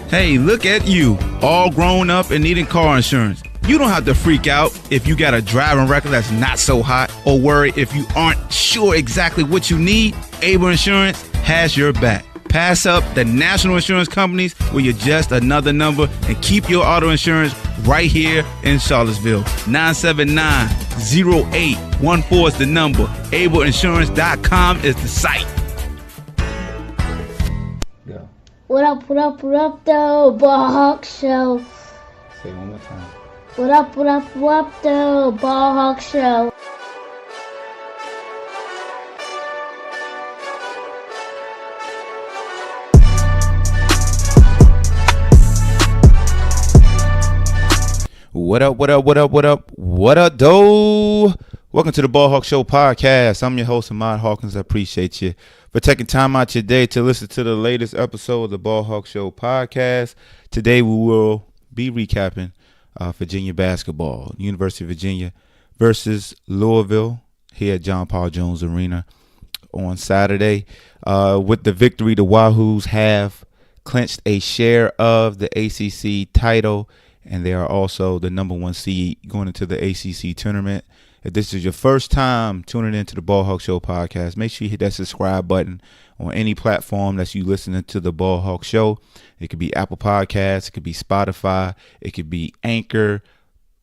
Hey, look at you, all grown up and needing car insurance. You don't have to freak out if you got a driving record that's not so hot or worry if you aren't sure exactly what you need. Able Insurance has your back. Pass up the national insurance companies where you're just another number and keep your auto insurance right here in Charlottesville. 979-0814 is the number. AbleInsurance.com is the site. Go. What up, though, BallHawk Show. Say it one more time. What up, though, BallHawk Show. What up, though? Welcome to the BallHawk Show podcast. I'm your host, Ahmad Hawkins. I appreciate you for taking time out your day to listen to the latest episode of the BallHawk Show podcast. Today we will be recapping Virginia basketball. University of Virginia versus Louisville here at John Paul Jones Arena on Saturday. With the victory, the Wahoos have clinched a share of the ACC title, and they are also the number one seed going into the ACC tournament. If this is your first time tuning into the BallHawk Show podcast, make sure you hit that subscribe button on any platform that you listening to the BallHawk Show. It could be Apple Podcasts, it could be Spotify, it could be Anchor,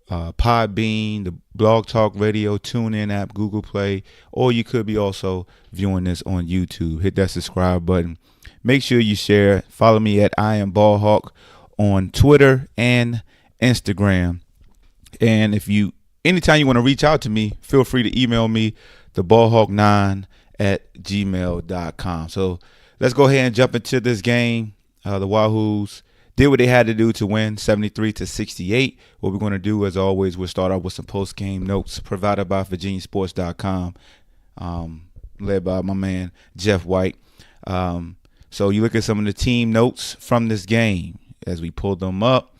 PodBean, the BlogTalk Radio, TuneIn app, Google Play, or you could be also viewing this on YouTube. Hit that subscribe button. Make sure you share. Follow me at I Am BallHawk on Twitter and Instagram. And anytime you want to reach out to me, feel free to email me, theballhawk9@gmail.com. So let's go ahead and jump into this game. The Wahoos did what they had to do to win 73-68. What we're going to do, as always, we'll start off with some post-game notes provided by VirginiaSports.com, led by my man, Jeff White. So you look at some of the team notes from this game as we pull them up.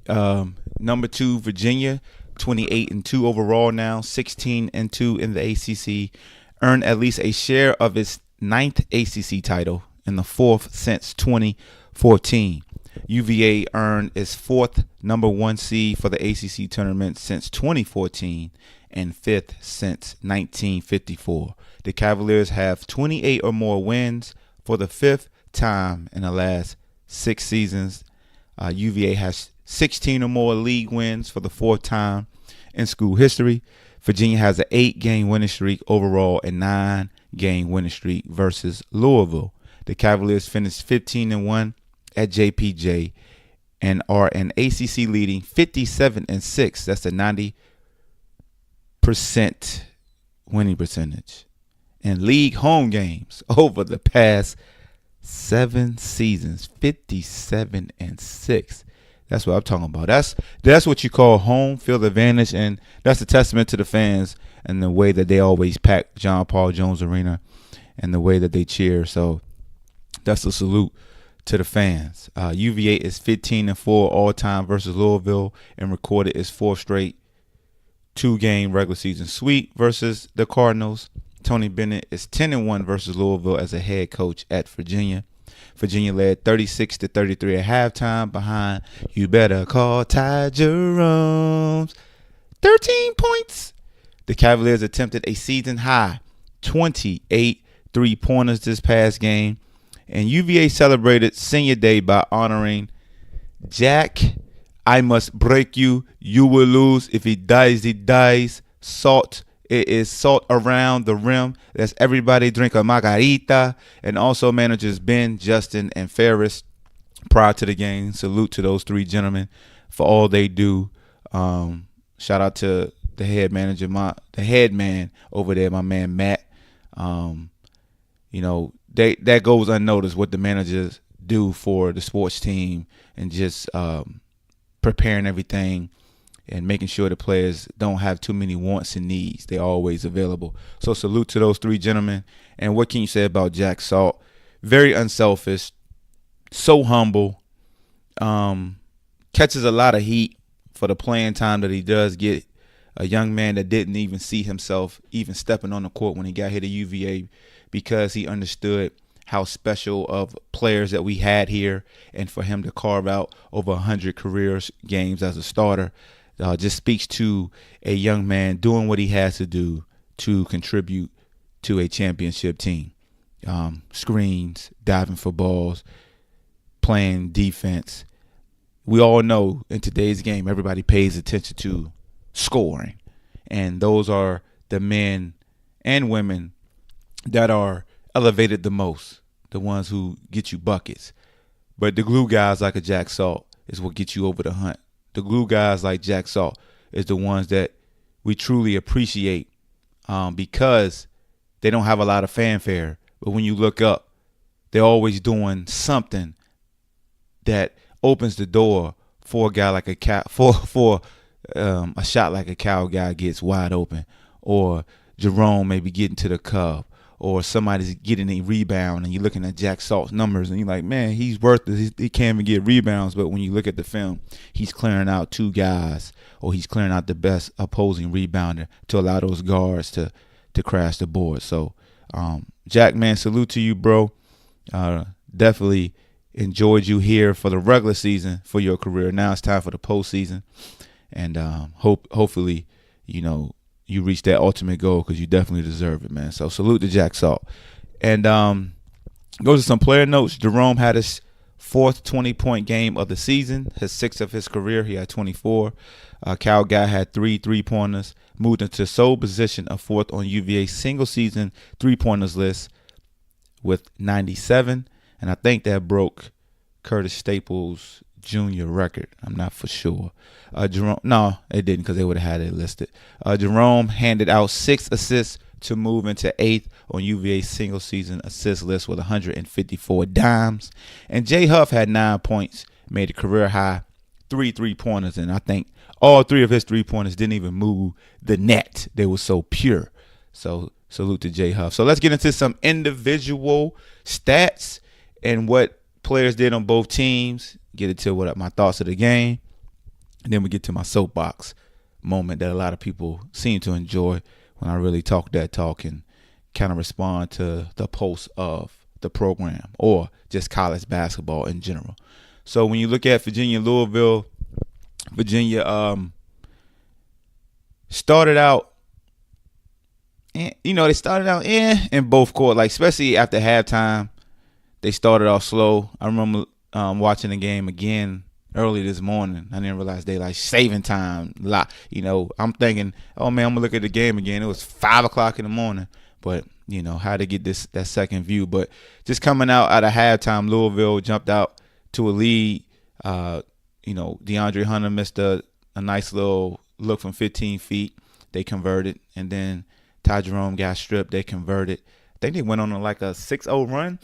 Number 2, Virginia, 28-2 overall now, 16-2 in the ACC, earned at least a share of its 9th ACC title and the 4th since 2014. UVA earned its 4th number 1 seed for the ACC tournament since 2014 and 5th since 1954. The Cavaliers have 28 or more wins for the 5th time in the last 6 seasons. UVA has 16 or more league wins for the 4th time in school history. Virginia has an 8-game winning streak overall and 9-game winning streak versus Louisville. The Cavaliers finished 15-1 at JPJ and are an ACC leading 57-6. That's a 90% winning percentage in league home games over the past 7 seasons. 57-6. That's what I'm talking about. That's what you call home field advantage, and that's a testament to the fans and the way that they always pack John Paul Jones Arena and the way that they cheer. So that's a salute to the fans. UVA is 15-4 all-time versus Louisville and recorded its 4th straight 2-game regular season sweep versus the Cardinals. Tony Bennett is 10-1 versus Louisville as a head coach at Virginia. Virginia led 36-33 at halftime behind You Better Call Ty Jerome's 13 points. The Cavaliers attempted a season-high 28 three-pointers this past game, and UVA celebrated senior day by honoring Jack. I must break you. You will lose. If he dies, he dies. Salt. It is salt around the rim. That's everybody drink a margarita. And also managers Ben, Justin, and Ferris prior to the game. Salute to those 3 gentlemen for all they do. Shout out to the head manager, the head man over there, my man Matt. That goes unnoticed what the managers do for the sports team and just preparing everything and making sure the players don't have too many wants and needs. They're always available. So salute to those 3 gentlemen. And what can you say about Jack Salt? Very unselfish, so humble, catches a lot of heat for the playing time that he does get. A young man that didn't even see himself even stepping on the court when he got here to UVA because he understood how special of players that we had here, and for him to carve out over 100 career games as a starter just speaks to a young man doing what he has to do to contribute to a championship team. Screens, diving for balls, playing defense. We all know in today's game, everybody pays attention to scoring. And those are the men and women that are elevated the most, the ones who get you buckets. But the glue guys like a Jack Salt is what gets you over the hump. The glue guys like Jack Salt is the ones that we truly appreciate because they don't have a lot of fanfare. But when you look up, they're always doing something that opens the door for a guy like a cow, for a shot like a cow guy gets wide open, or Jerome maybe getting to the cup, or somebody's getting a rebound, and you're looking at Jack Salt's numbers, and you're like, man, he's worth it. He can't even get rebounds. But when you look at the film, he's clearing out two guys, or he's clearing out the best opposing rebounder to allow those guards to crash the board. So, Jack, man, salute to you, bro. Definitely enjoyed you here for the regular season for your career. Now it's time for the postseason, and hopefully, you reach that ultimate goal because you definitely deserve it, man. So salute to Jack Salt. And go to some player notes. Jerome had his fourth 20-point game of the season, his sixth of his career. He had 24. Cal Guy had 3 3-pointers, moved into sole position of fourth on UVA's single-season three-pointers list with 97. And I think that broke Curtis Staples' junior record. I'm not for sure. Jerome, no, it didn't because they would have had it listed. Jerome handed out 6 assists to move into 8th on UVA's single-season assist list with 154 dimes. And Jay Huff had 9 points, made a career-high 3 3-pointers, and I think all 3 of his 3-pointers didn't even move the net. They were so pure. So salute to Jay Huff. So let's get into some individual stats and what players did on both teams. Get into what my thoughts of the game. And then we get to my soapbox moment that a lot of people seem to enjoy when I really talk that talk and kind of respond to the pulse of the program or just college basketball in general. So when you look at Louisville, Virginia started out, they started out in both court, like especially after halftime. They started off slow. I remember watching the game again early this morning. I didn't realize they like saving time. I'm thinking, oh man, I'm gonna look at the game again. It was 5 o'clock in the morning, but how to get that second view. But just coming out of halftime, Louisville jumped out to a lead. DeAndre Hunter missed a nice little look from 15 feet. They converted, and then Ty Jerome got stripped. They converted. I think they went on like a 6-0 run.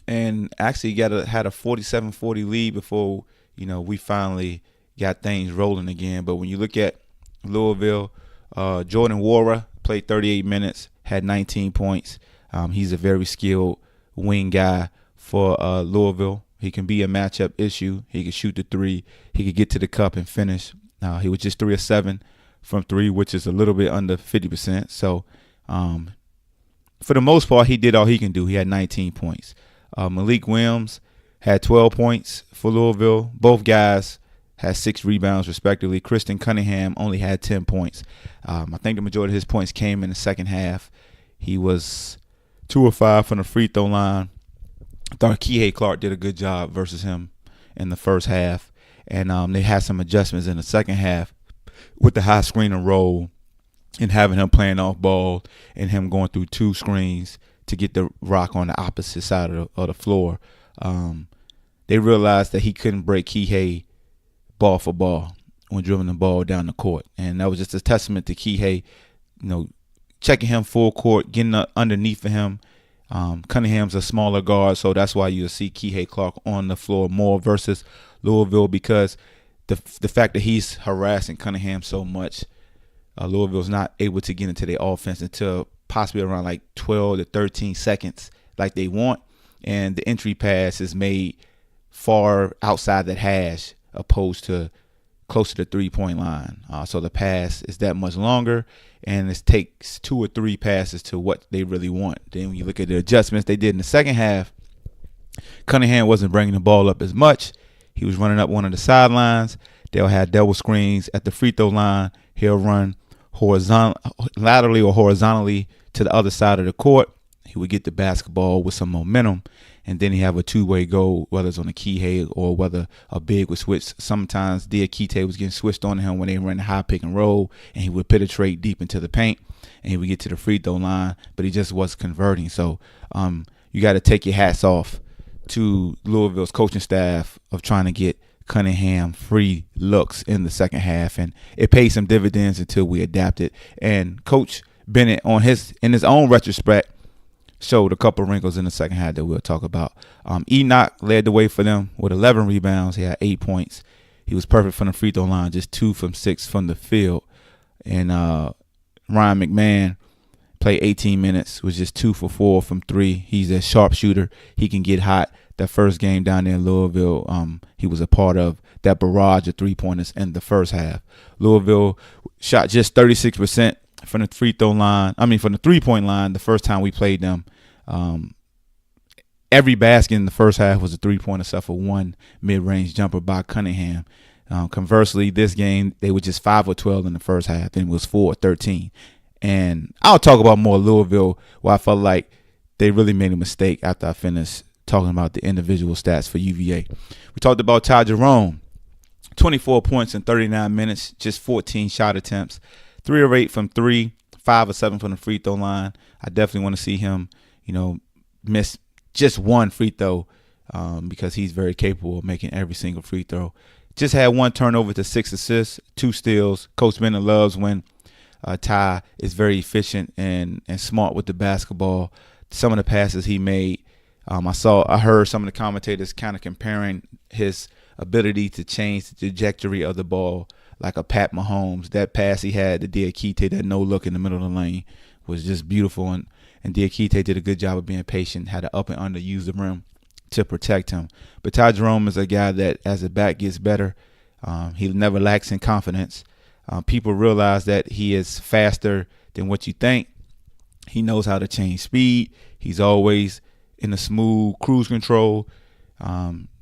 And actually had a 47-40 lead before, we finally got things rolling again. But when you look at Louisville, Jordan Wara played 38 minutes, had 19 points. He's a very skilled wing guy for Louisville. He can be a matchup issue. He can shoot the three. He could get to the cup and finish. He was just 3 of 7 from 3, which is a little bit under 50%. So for the most part, he did all he can do. He had 19 points. Malik Williams had 12 points for Louisville. Both guys had 6 rebounds, respectively. Kristen Cunningham only had 10 points. I think the majority of his points came in the second half. He was 2 of 5 from the free throw line. I thought Kihei Clark did a good job versus him in the first half. And they had some adjustments in the second half with the high screen and roll and having him playing off ball and him going through 2 screens to get the rock on the opposite side of the floor. They realized that he couldn't break Kihei ball for ball when dribbling the ball down the court. And that was just a testament to Kihei, checking him full court, getting underneath for him. Cunningham's a smaller guard, so that's why you'll see Kihei Clark on the floor more versus Louisville, because the fact that he's harassing Cunningham so much, Louisville's not able to get into their offense until possibly around like 12 to 13 seconds like they want. And the entry pass is made far outside that hash opposed to closer to the 3-point line. So the pass is that much longer, and it takes 2 or 3 passes to what they really want. Then when you look at the adjustments they did in the second half, Cunningham wasn't bringing the ball up as much. He was running up one of the sidelines. They'll have double screens at the free throw line. He'll run laterally or horizontally to the other side of the court. He would get the basketball with some momentum, and then he have a two-way goal, whether it's on a Kihei or whether a big would switch. Sometimes Diakite was getting switched on him when they ran the high pick and roll, and he would penetrate deep into the paint, and he would get to the free throw line, but he just wasn't converting. So you got to take your hats off to Louisville's coaching staff of trying to get Cunningham free looks in the second half, and it paid some dividends until we adapted. And Coach Bennett, in his own retrospect, showed a couple wrinkles in the second half that we'll talk about. Enoch led the way for them with 11 rebounds. He had 8 points. He was perfect from the free throw line, just 2 from 6 from the field. And Ryan McMahon played 18 minutes, was just 2 for 4 from 3. He's a sharpshooter. He can get hot. That first game down there in Louisville, he was a part of that barrage of 3-pointers in the first half. Louisville shot just 36% from the free throw line. From the 3-point line the first time we played them. Every basket in the first half was a 3-pointer except for one mid-range jumper by Cunningham. Conversely, this game, they were just 5 or 12 in the first half. Then it was 4 or 13. And I'll talk about more Louisville, where I felt like they really made a mistake after I finished talking about the individual stats for UVA. We talked about Ty Jerome, 24 points in 39 minutes, just 14 shot attempts, 3 of 8 from 3, 5 of 7 from the free throw line. I definitely want to see him, miss just one free throw because he's very capable of making every single free throw. Just had 1 turnover to 6 assists, 2 steals. Coach Bennett loves when Ty is very efficient and smart with the basketball. Some of the passes he made, I heard some of the commentators kind of comparing his ability to change the trajectory of the ball like a Pat Mahomes. That pass he had to Diakite, that no look in the middle of the lane, was just beautiful. And Diakite did a good job of being patient, had to up and under use the rim to protect him. But Ty Jerome is a guy that as the back gets better, he never lacks in confidence. People realize that he is faster than what you think. He knows how to change speed. He's always in a smooth cruise control.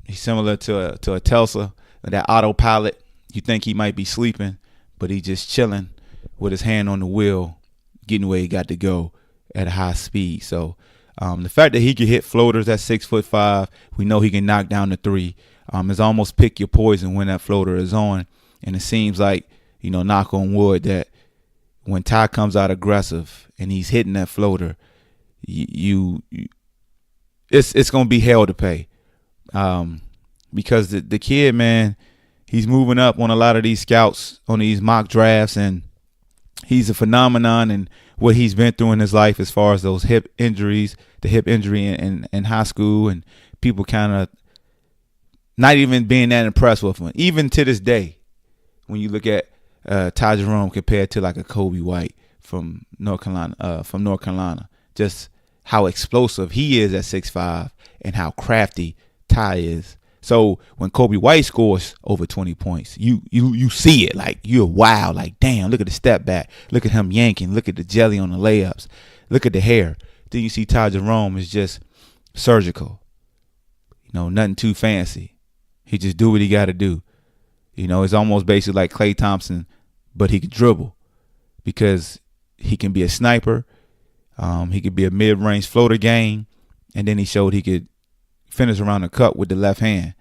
He's similar to a Tesla, that autopilot. You think he might be sleeping, but he's just chilling with his hand on the wheel, getting where he got to go at a high speed. So the fact that he can hit floaters at 6'5", we know he can knock down the 3. It's almost pick your poison when that floater is on. And it seems like, knock on wood, that when Ty comes out aggressive and he's hitting that floater, it's going to be hell to pay. Because the kid, man, he's moving up on a lot of these scouts on these mock drafts, and he's a phenomenon in what he's been through in his life as far as those hip injuries, the hip injury in high school, and people kind of not even being that impressed with him. Even to this day, when you look at Ty Jerome compared to like a Kobe White from North Carolina, just how explosive he is at 6'5" and how crafty Ty is. So when Kobe White scores over 20 points, you see it, like you're wow, like damn, look at the step back, look at him yanking, look at the jelly on the layups, look at the hair. Then you see Ty Jerome is just surgical, nothing too fancy. He just do what he got to do. It's almost basically like Klay Thompson, but he could dribble because he can be a sniper. He could be a mid-range floater game, and then he showed he could finish around the cup with the left hand,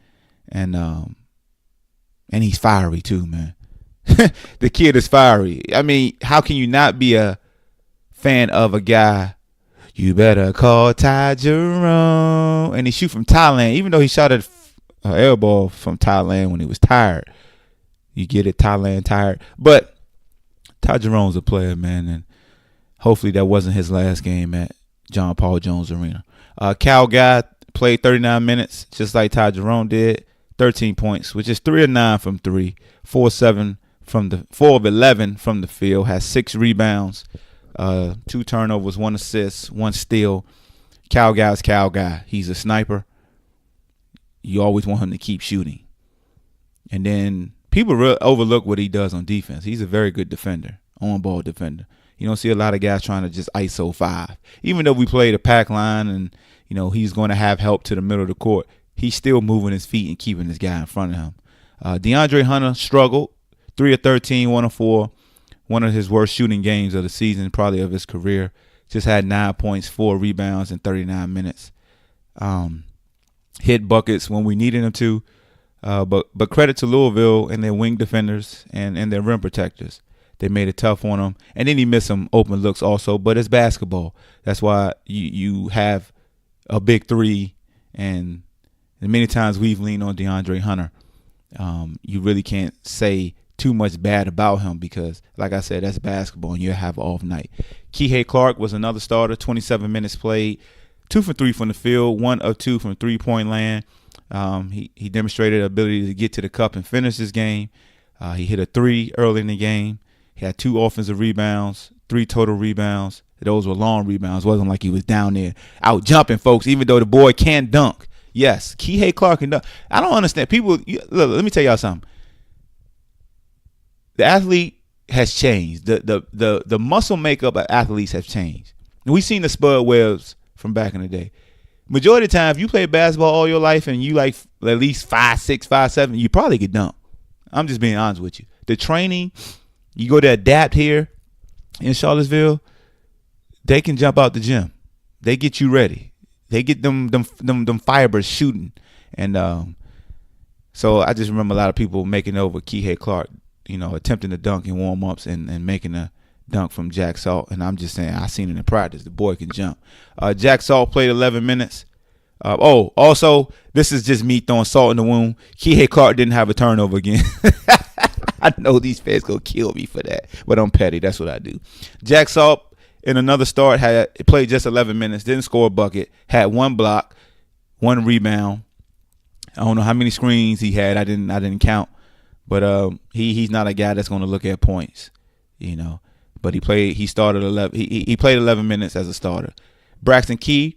and he's fiery too, man. The kid is fiery. How can you not be a fan of a guy? You better call Ty Jerome, and he shoot from Thailand, even though he shot an air ball from Thailand when he was tired. You get it, Thailand tired, but Ty Jerome's a player, man, and hopefully that wasn't his last game at John Paul Jones Arena. Cal Guy played 39 minutes, just like Ty Jerome did. 13 points, which is 3 of 9 from 3, 4 of 11 from the field. Has 6 rebounds, 2 turnovers, 1 assist, 1 steal. Cal Guy's Cal Guy. He's a sniper. You always want him to keep shooting. And then people really overlook what he does on defense. He's a very good defender, on-ball defender. You don't see a lot of guys trying to just ISO 5. Even though we play the pack line and, he's going to have help to the middle of the court, he's still moving his feet and keeping this guy in front of him. DeAndre Hunter struggled. 3 of 13, 1 of 4. One of his worst shooting games of the season, probably of his career. Just had 9 points, 4 rebounds in 39 minutes. Hit buckets when we needed him to. But credit to Louisville and their wing defenders and their rim protectors. They made it tough on him. And then he missed some open looks also. But it's basketball. That's why you have a big three. And many times we've leaned on DeAndre Hunter. You really can't say too much bad about him because, like I said, that's basketball and you have an off night. Kihei Clark was another starter, 27 minutes played, 2 for 3 from the field, 1 of 2 from three-point land. He demonstrated ability to get to the cup and finish this game. He hit a 3 early in the game. He had 2 offensive rebounds, 3 total rebounds. Those were long rebounds. It wasn't like he was down there out jumping folks, even though the boy can dunk. Yes, Kihei Clark can dunk. I don't understand. Look, let me tell y'all something. The athlete has changed. The muscle makeup of athletes have changed. We've seen the Spud Webbs from back in the day. Majority of the time, if you play basketball all your life and you like at least 5'6", 5'7", you probably could dunk. I'm just being honest with you. The training, you go to Adapt here in Charlottesville, they can jump out the gym. They get you ready. They get them fibers shooting. And so I just remember a lot of people making over Kihei Clark, attempting to dunk in warm-ups and making a dunk from Jack Salt. And I'm just saying, I seen it in practice. The boy can jump. Jack Salt played 11 minutes. Also, this is just me throwing salt in the wound. Kihei Clark didn't have a turnover again. I know these fans going to kill me for that, but I'm petty. That's what I do. Jack Salt, in another start, played just 11 minutes, didn't score a bucket, had 1 block, 1 rebound. I don't know how many screens he had. I didn't count. But he's not a guy that's going to look at points, But he started 11. He played 11 minutes as a starter. Braxton Key,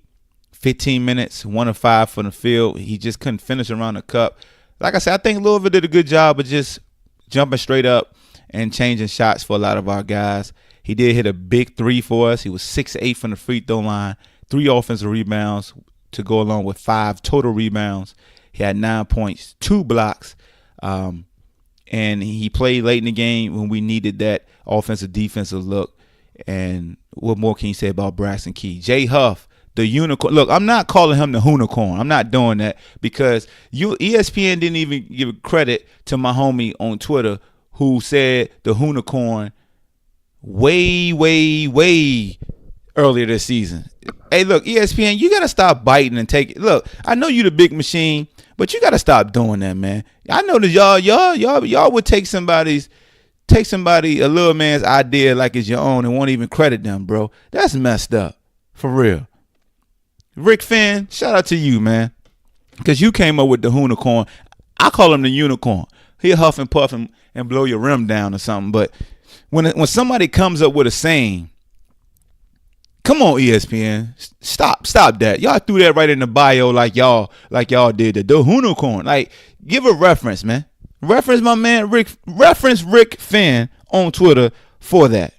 15 minutes, 1 of 5 from the field. He just couldn't finish around the cup. Like I said, I think Louisville did a good job of just jumping straight up and changing shots for a lot of our guys. He did hit a big 3 for us. He was 6-8 from the free throw line, 3 offensive rebounds to go along with 5 total rebounds. He had 9 points, 2 blocks. And he played late in the game when we needed that offensive defensive look. And what more can you say about Braxton Key? Jay Huff, the unicorn. Look, I'm not calling him the Hoonicorn. I'm not doing that because ESPN didn't even give credit to my homie on Twitter who said the Hoonicorn way earlier this season. Hey, look, ESPN, you got to stop biting and take it. Look, I know you the big machine, but you got to stop doing that, man. I know that y'all would take somebody, a little man's idea like it's your own and won't even credit them, bro. That's messed up. For real. Rick Finn, shout out to you, man. Because you came up with the Hoonicorn. I call him the unicorn. He'll huff and puff and blow your rim down or something. But when somebody comes up with a saying, come on, ESPN, stop that. Y'all threw that right in the bio like y'all did the Hoonicorn. Like, give a reference, man. Reference my man Rick Finn on Twitter for that.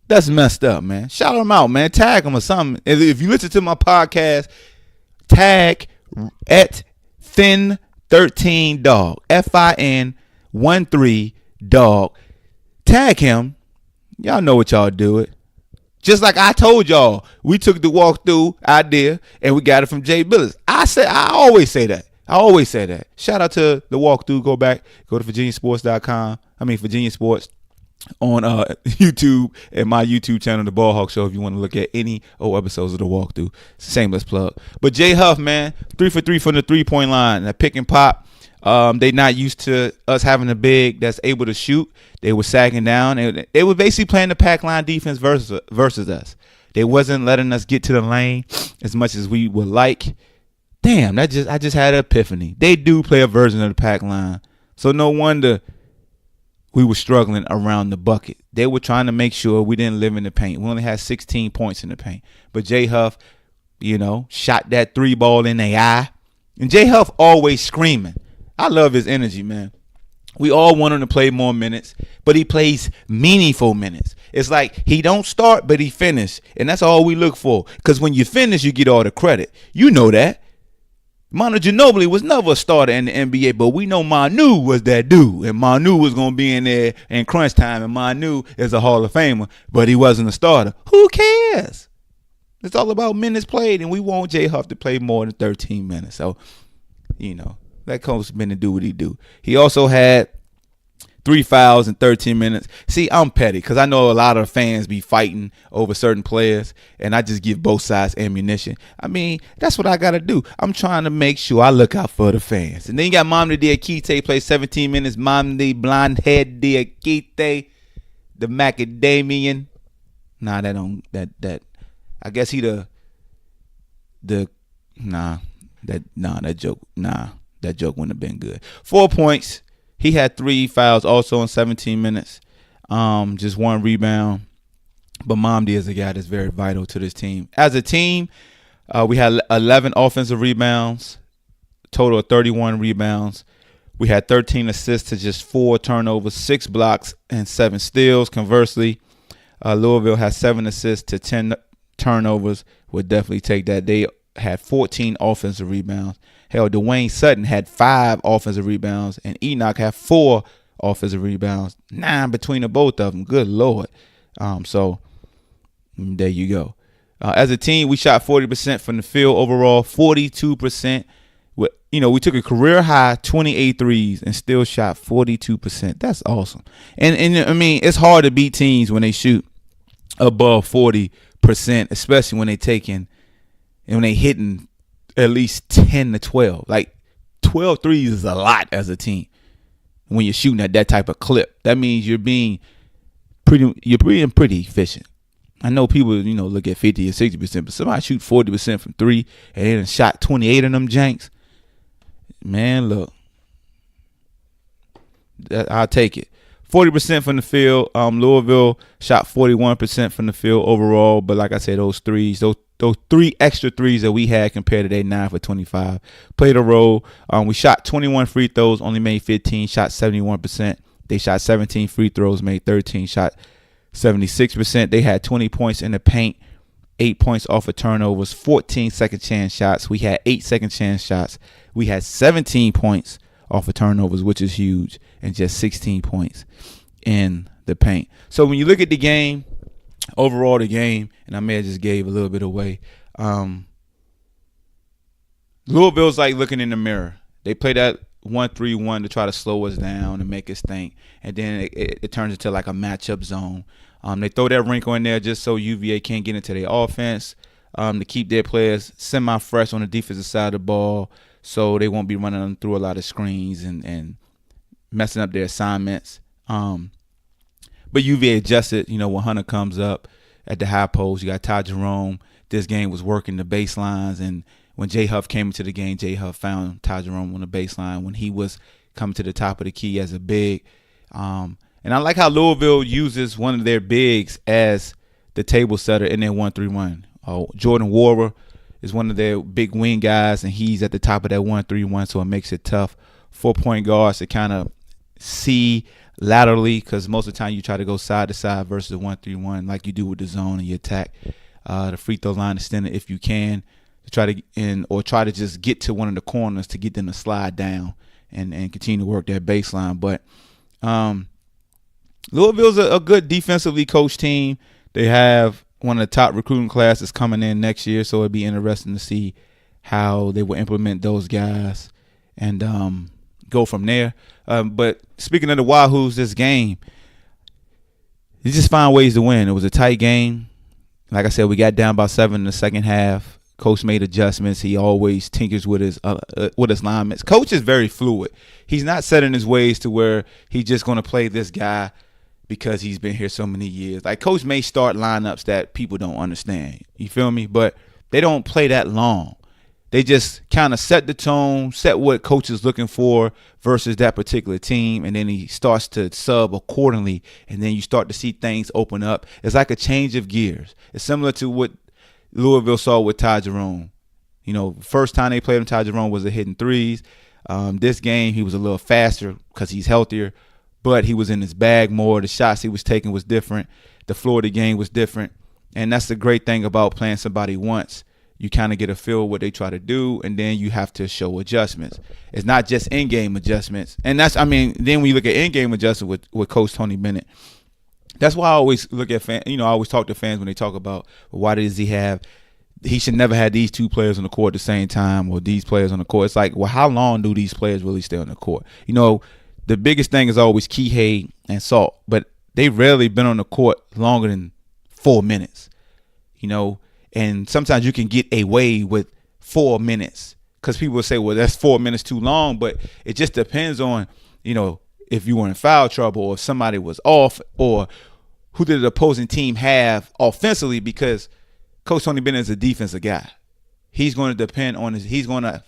That's messed up, man. Shout him out, man. Tag him or something. If you listen to my podcast, tag at Fin13Dog, FIN13 Dog. Tag him. Y'all know what y'all do it. Just like I told y'all, we took the walkthrough idea and we got it from Jay Billis. I always say that. Shout out to the walkthrough. Go to VirginiaSports.com. Virginia Sports on YouTube and my YouTube channel, The BallHawk Show, if you want to look at any old episodes of the walkthrough. Shameless plug. But Jay Huff, man, 3 for 3 from the 3-point line. That pick and pop. They not used to us having a big that's able to shoot. They were sagging down. They were basically playing the pack line defense versus us. They wasn't letting us get to the lane as much as we would like. Damn, I just had an epiphany. They do play a version of the pack line. So no wonder we were struggling around the bucket. They were trying to make sure we didn't live in the paint. We only had 16 points in the paint. But Jay Huff, shot that 3 ball in the eye. And Jay Huff always screaming. I love his energy, man. We all want him to play more minutes, but he plays meaningful minutes. It's like he don't start, but he finish, and that's all we look for. Because when you finish, you get all the credit. You know that. Manu Ginobili was never a starter in the NBA, but we know Manu was that dude, and Manu was going to be in there in crunch time, and Manu is a Hall of Famer, but he wasn't a starter. Who cares? It's all about minutes played, and we want J. Huff to play more than 13 minutes. So, let Coach Bennett do what he do. He also had 3 fouls in 13 minutes. See, I'm petty because I know a lot of fans be fighting over certain players, and I just give both sides ammunition. I mean, that's what I got to do. I'm trying to make sure I look out for the fans. And then you got Mamdi Diakite play 17 minutes. Mamdi Blondehead Diakite, the macadamian. Nah, that I guess he that joke wouldn't have been good. 4 points. He had 3 fouls also in 17 minutes. Just 1 rebound. But Mamdi is a guy that's very vital to this team. As a team, we had 11 offensive rebounds, total of 31 rebounds. We had 13 assists to just 4 turnovers, 6 blocks, and 7 steals. Conversely, Louisville has 7 assists to 10 turnovers. Would definitely take that. They had 14 offensive rebounds. Hell, Dwayne Sutton had 5 offensive rebounds, and Enoch had 4 offensive rebounds. 9 between the both of them. Good Lord. So there you go. As a team, we shot 40% from the field overall, 42%. We took a career high 28 threes and still shot 42%. That's awesome. And I mean, it's hard to beat teams when they shoot above 40%, especially when they hitting at least 10 to 12. Like 12 threes is a lot as a team when you're shooting at that type of clip. That means you're being pretty efficient. I know people, look at 50 or 60%, but somebody shoot 40% from 3 and then shot 28 of them janks. Man, look, I'll take it. 40% from the field. Louisville shot 41% from the field overall, but like I said, those 3 extra threes that we had compared to their 9 for 25 played a role. We shot 21 free throws, only made 15, shot 71%. They shot 17 free throws, made 13, shot 76%. They had 20 points in the paint, 8 points off of turnovers, 14 second chance shots. We had 8 second chance shots. We had 17 points off of turnovers, which is huge, and just 16 points in the paint. So when you look at the game, overall the game, and I may have just gave a little bit away, Louisville's like looking in the mirror. They play that 1-3-1 to try to slow us down and make us think, and then it turns into like a matchup zone. They throw that wrinkle in there just so UVA can't get into their offense, to keep their players semi-fresh on the defensive side of the ball, so they won't be running them through a lot of screens and messing up their assignments. But UVA adjusted, when Hunter comes up at the high post. You got Ty Jerome. This game was working the baselines, and when J. Huff came into the game, J. Huff found Ty Jerome on the baseline when he was coming to the top of the key as a big. And I like how Louisville uses one of their bigs as the table setter in their 1-3-1. Jordan Warrer is one of their big wing guys, and he's at the top of that 1-3-1, so it makes it tough for point guards to kind of see laterally, because most of the time you try to go side to side versus a 1-3-1 like you do with the zone, and you attack the free throw line extended if you can, to try to just get to one of the corners to get them to slide down and continue to work that baseline. But Louisville's a good defensively coached team. They have one of the top recruiting classes coming in next year, so it'd be interesting to see how they will implement those guys and go from there. But speaking of the Wahoos, this game, they just find ways to win. It was a tight game. Like I said, we got down by 7 in the second half. Coach made adjustments. He always tinkers with his linemen. Coach is very fluid. He's not set in his ways to where he's just going to play this guy because he's been here so many years. Like, Coach may start lineups that people don't understand. You feel me? But they don't play that long. They just kind of set the tone, set what Coach is looking for versus that particular team, and then he starts to sub accordingly, and then you start to see things open up. It's like a change of gears. It's similar to what Louisville saw with Ty Jerome. First time they played him, Ty Jerome was hitting threes. This game, he was a little faster because he's healthier, but he was in his bag more. The shots he was taking was different. The floor of the game was different. And that's the great thing about playing somebody once. You kind of get a feel of what they try to do, and then you have to show adjustments. It's not just in-game adjustments. And then when you look at in-game adjustments with Coach Tony Bennett, that's why I always look at fans. I always talk to fans when they talk about, well, why does he should never have these two players on the court at the same time, or these players on the court. It's like, well, how long do these players really stay on the court? The biggest thing is always Kihei and Salt, but they've rarely been on the court longer than 4 minutes, and sometimes you can get away with 4 minutes because people will say, well, that's 4 minutes too long, but it just depends on, if you were in foul trouble or if somebody was off or who did the opposing team have offensively, because Coach Tony Bennett is a defensive guy. He's going to depend on he's going to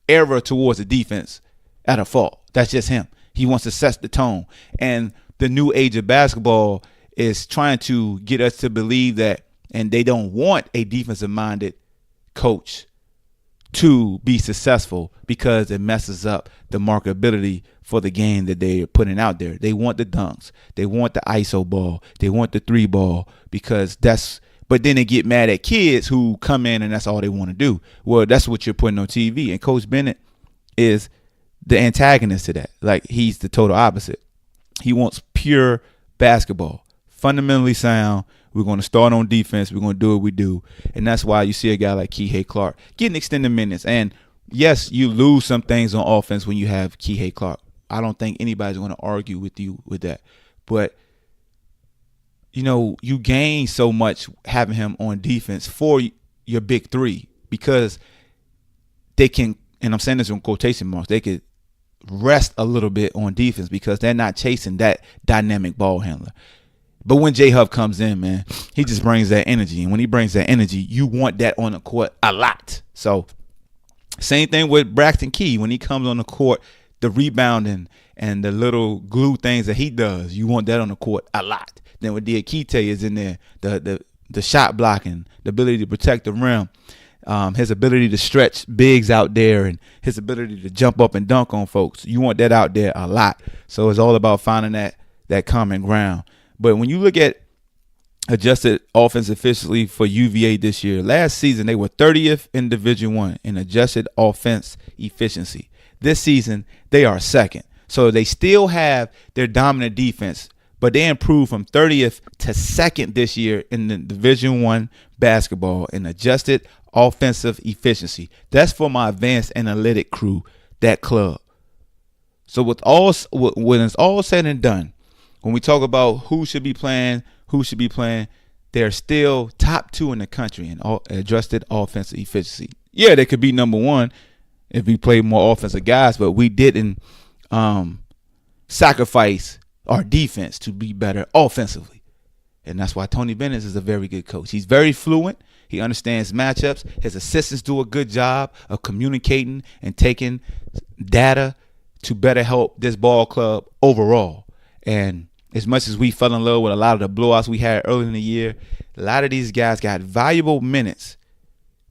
err towards the defense at a fault. That's just him. He wants to set the tone. And the new age of basketball is trying to get us to believe that, and they don't want a defensive-minded coach to be successful because it messes up the marketability for the game that they're putting out there. They want the dunks. They want the ISO ball. They want the 3 ball because but then they get mad at kids who come in and that's all they want to do. Well, that's what you're putting on TV. And Coach Bennett is the antagonist to that. Like, he's the total opposite. He wants pure basketball, fundamentally sound. We're going to start on defense. We're going to do what we do. And that's why you see a guy like Kihei Clark getting extended minutes. And, yes, you lose some things on offense when you have Kihei Clark. I don't think anybody's going to argue with you with that. But, you gain so much having him on defense for your big three because they can, and I'm saying this in quotation marks, they could rest a little bit on defense because they're not chasing that dynamic ball handler. But when J-Hub comes in, man, he just brings that energy. And when he brings that energy, you want that on the court a lot. So same thing with Braxton Key. When he comes on the court, the rebounding and the little glue things that he does, you want that on the court a lot. Then with Diakite is in there, the shot blocking, the ability to protect the rim, his ability to stretch bigs out there, and his ability to jump up and dunk on folks. You want that out there a lot. So it's all about finding that common ground. But when you look at adjusted offense efficiency for UVA this year, last season they were 30th in Division I in adjusted offense efficiency. This season they are second. So they still have their dominant defense, but they improved from 30th to second this year in the Division I basketball in adjusted offensive efficiency. That's for my advanced analytic crew, that club. So when it's all said and done, when we talk about who should be playing, they're still top 2 in the country in adjusted offensive efficiency. Yeah, they could be number 1 if we played more offensive guys, but we didn't sacrifice our defense to be better offensively. And that's why Tony Bennett is a very good coach. He's very fluent. He understands matchups. His assistants do a good job of communicating and taking data to better help this ball club overall. And as much as we fell in love with a lot of the blowouts we had early in the year, a lot of these guys got valuable minutes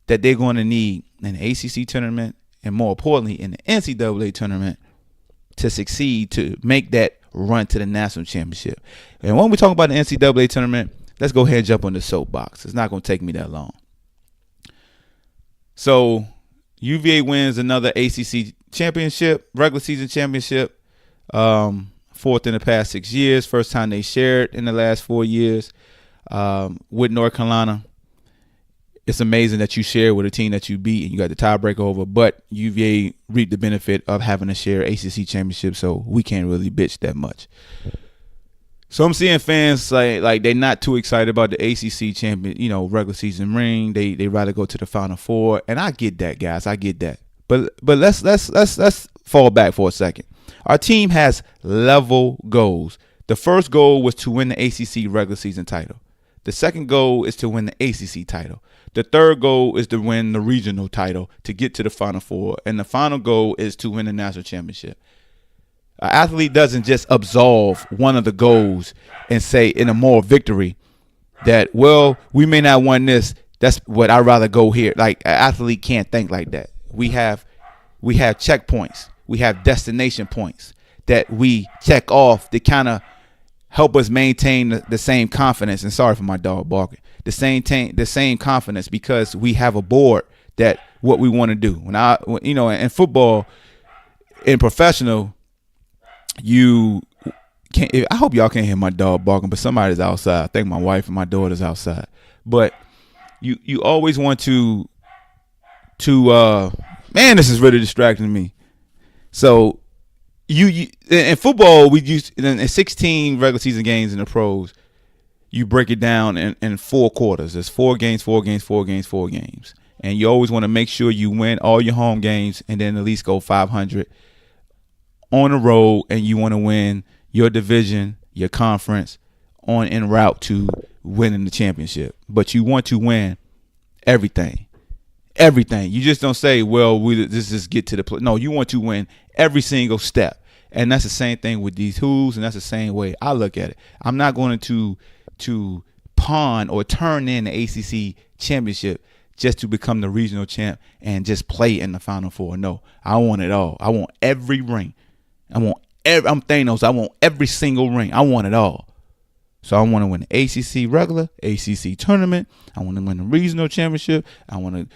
that they're going to need in the ACC tournament and, more importantly, in the NCAA tournament to succeed, to make that run to the national championship. And when we talk about the NCAA tournament, let's go ahead and jump on the soapbox. It's not going to take me that long. So UVA wins another ACC championship, regular season championship, 4th in the past 6 years. First time they shared in the last 4 years with North Carolina. It's amazing that you share with a team that you beat and you got the tiebreaker over, but UVA reaped the benefit of having to share ACC championship, so we can't really bitch that much. So I'm seeing fans like they're not too excited about the ACC champion, regular season ring. They rather go to the Final Four, and I get that, guys. I get that. But let's fall back for a second. Our team has level goals. The first goal was to win the ACC regular season title. The second goal is to win the ACC title. The third goal is to win the regional title to get to the Final Four. And the final goal is to win the national championship. An athlete doesn't just absolve one of the goals and say in a moral victory that, well, we may not win this. That's what I'd rather go here. Like, an athlete can't think like that. We have we have checkpoints. We have destination points that we check off to kind of help us maintain the same confidence. And sorry for my dog barking. The same confidence, because we have a board that what we want to do. In football, in professional, you can't. I hope y'all can't hear my dog barking, but somebody's outside. I think my wife and my daughter's outside. But you always want to man, this is really distracting me. So you in football, we use in 16 regular season games in the pros, you break it down in 4 quarters. There's 4 games, 4 games, 4 games, 4 games. And you always want to make sure you win all your home games and then at least go 500 on the road, and you want to win your division, your conference en route to winning the championship. But you want to win everything. Everything. You just don't say, well, this is get to the play. No, you want to win every single step. And that's the same thing with these hoops, and that's the same way I look at it. I'm not going to pawn or turn in the ACC championship just to become the regional champ and just play in the Final Four. No, I want it all. I want every ring. I'm Thanos. I want every single ring. I want it all. So I want to win the ACC regular, ACC tournament. I want to win the regional championship. I want to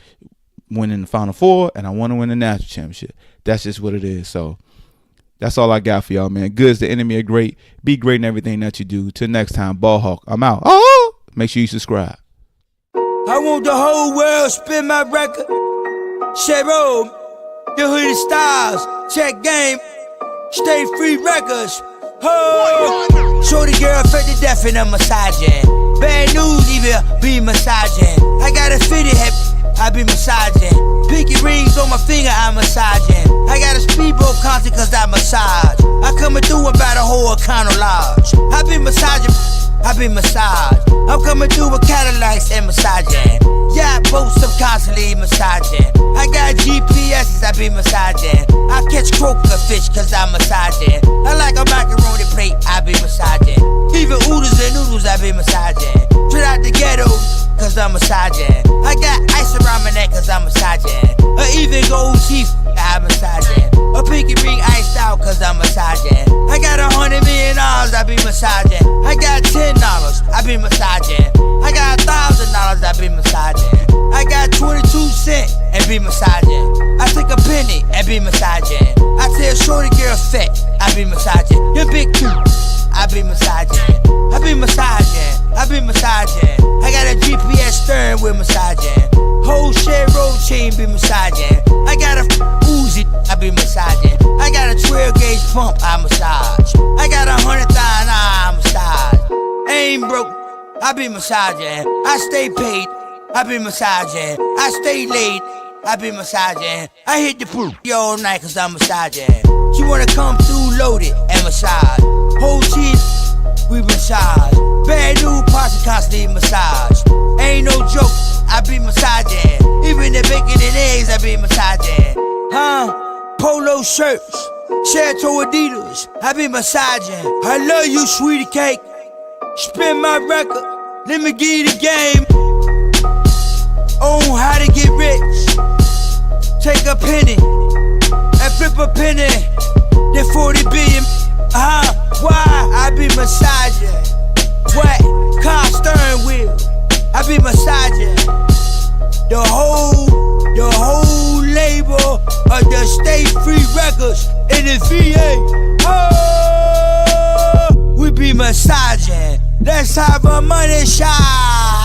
win in the Final Four, and I want to win the national championship. That's just what it is. So that's all I got for y'all, man. Good is the enemy of great. Be great in everything that you do. Till next time, BallHawk. I'm out. Oh, make sure you subscribe. I want the whole world spin my record. Jerome, the hooded styles, check game, stay free records. Oh, shorty girl fed to death in a massaging. Bad news, even be massaging. I got a fitted head, I be massaging. Pinky rings on my finger, I'm massaging. I got a speedboat concert cause I massage. I coming through and buy the whole Econo Lodge. I be massaging. I be massaged. I'm coming through with Cadillacs and massaging. Yeah, boats I'm constantly massaging. I got GPS's, I be massaging. I catch croaker fish cause I'm massaging. I like a macaroni plate, I be massaging. Even oodles and noodles, I be massaging. Straight out the ghetto cause I'm massaging. I got ice around my neck cause I'm massaging. Or even gold teeth, I'm massaging. A pinky ring iced out cause I'm massaging. I got $100 million, I be massaging. I got $10, I be massaging. I got $1,000, I be massaging. I got 22 cents and be massaging. I take a penny and be massaging. I tell shorty girl fat, I be massaging. Your big two, I be massaging. I be massaging, I be massaging. I got a GPS stern with massaging. Whole share road chain be massaging. I got a Uzi, I be massaging. I got a 12 gauge pump, I massage. I got 100,000, I massage. I ain't broke, I be massaging. I stay paid, I be massaging. I stay late, I be massaging. I hit the pool all night cause I'm massaging. She wanna come through loaded and massage. Whole team, we massage. Bad new parts constantly massage. Ain't no joke, I be massaging. Even the bacon and eggs, I be massaging. Polo shirts, Chateau Adidas, I be massaging. I love you, sweetie cake. Spin my record, let me give you the game. On how to get rich. Take a penny and flip a penny. Then 40 billion. Why? I be massaging. What? Car steering wheel. I be massaging. The whole label of the State Free Records in the VA. Oh, we be massaging. Let's have a money shot.